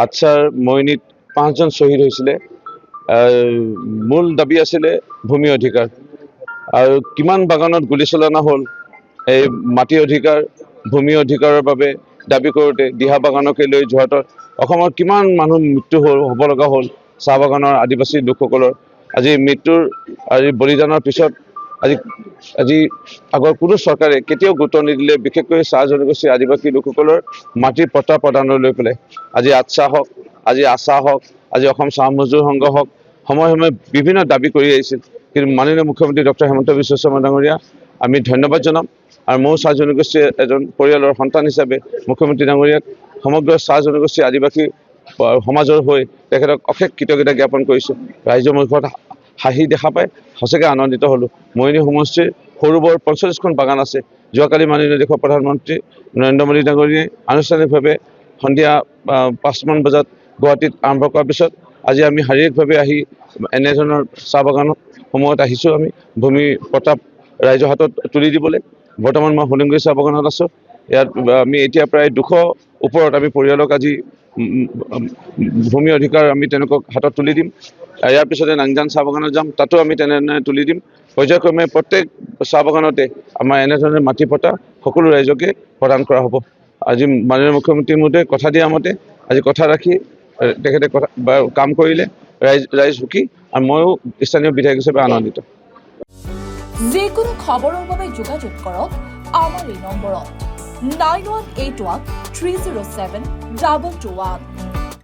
আচ্ছাৰ মইনিত 5জন শ্বহীদ হৈছিলে। মূল দাবী আছিলে ভূমি অধিকাৰ আৰু কিমান বাগানত গুলীচালনা হ'ল এই মাটি অধিকাৰ ভূমি অধিকাৰৰ বাবে দাবী কৰোঁতে দিহা বাগানকে লৈ যোৰহাটত অসমৰ কিমান মানুহ মৃত্যু হ'ব লগা হ'ল চাহ বাগানৰ আদিবাসী লোকসকলৰ আজি মৃত্যুৰ আজি বলিদানৰ পিছত আজি আগৰ কোনো চৰকাৰে কেতিয়াও গুৰুত্ব নিদিলে বিশেষকৈ চাহ জনগোষ্ঠীৰ আদিবাসী লোকসকলৰ মাটিৰ পট্টা প্ৰদানলৈ পেলাই আজি আচ্ছা হওক আজি আশা হওক আজি অসম চাহ মজদুৰ সংঘ হওক সময়ে সময়ে বিভিন্ন দাবী কৰি আহিছিল কিন্তু মাননীয় মুখ্যমন্ত্ৰী ডক্টৰ হেমন্ত বিশ্ব শৰ্মা ডাঙৰীয়া আমি ধন্যবাদ জনাম আৰু ময়ো চাহ জনগোষ্ঠীৰ এজন পৰিয়ালৰ সন্তান হিচাপে মুখ্যমন্ত্ৰী ডাঙৰীয়াক সমগ্ৰ চাহ জনগোষ্ঠী আদিবাসী সমাজৰ হৈ তেখেতক অশেষ কৃতজ্ঞতা জ্ঞাপন কৰিছোঁ। ৰাইজৰ মুখত হাঁহি দেখা পাই সঁচাকৈ আনন্দিত হ'লোঁ। মৰিনী সমষ্টিৰ সৰু বৰ 45খন বাগান আছে। যোৱাকালি মাননীয় দেশৰ প্ৰধানমন্ত্ৰী নৰেন্দ্ৰ মোদী ডাঙৰীয়াই আনুষ্ঠানিকভাৱে সন্ধিয়া 5মান বজাত গুৱাহাটীত আৰম্ভ কৰাৰ পিছত আজি আমি শাৰীৰিকভাৱে আহি এনেধৰণৰ চাহ বাগানসমূহত আহিছোঁ। আমি ভূমি পট্টা ৰাইজৰ হাতত তুলি দিবলৈ বৰ্তমান মই হলিংগুৰি চাহ বাগানত আছোঁ। ইয়াত আমি এতিয়া প্ৰায় 200 ওপৰত আমি পৰিয়ালক আজি ভূমি অধিকাৰ আমি তেওঁলোকক হাতত তুলি দিম। ইয়াৰ পিছতে নাংজান চাহ বাগানত যাম, তাতো আমি তেনেধৰণে তুলি দিম। পৰ্যায়ক্ৰমে প্ৰত্যেক চাহ বাগানতে আমাৰ এনেধৰণে মাটি পট্টা সকলো ৰাইজকে প্ৰদান কৰা হ'ব। আজি মাননীয় মুখ্যমন্ত্ৰীৰ মতে কথা দিয়া মতে আজি কথা ৰাখি তেখেতে কাম কৰিলে ৰাইজ সুখী আৰু ময়ো স্থানীয় বিধায়ক হিচাপে আনন্দিত। যিকোনো খবৰৰ বাবে যোগাযোগ কৰক আমাৰ এই নম্বৰত 9181 307 221।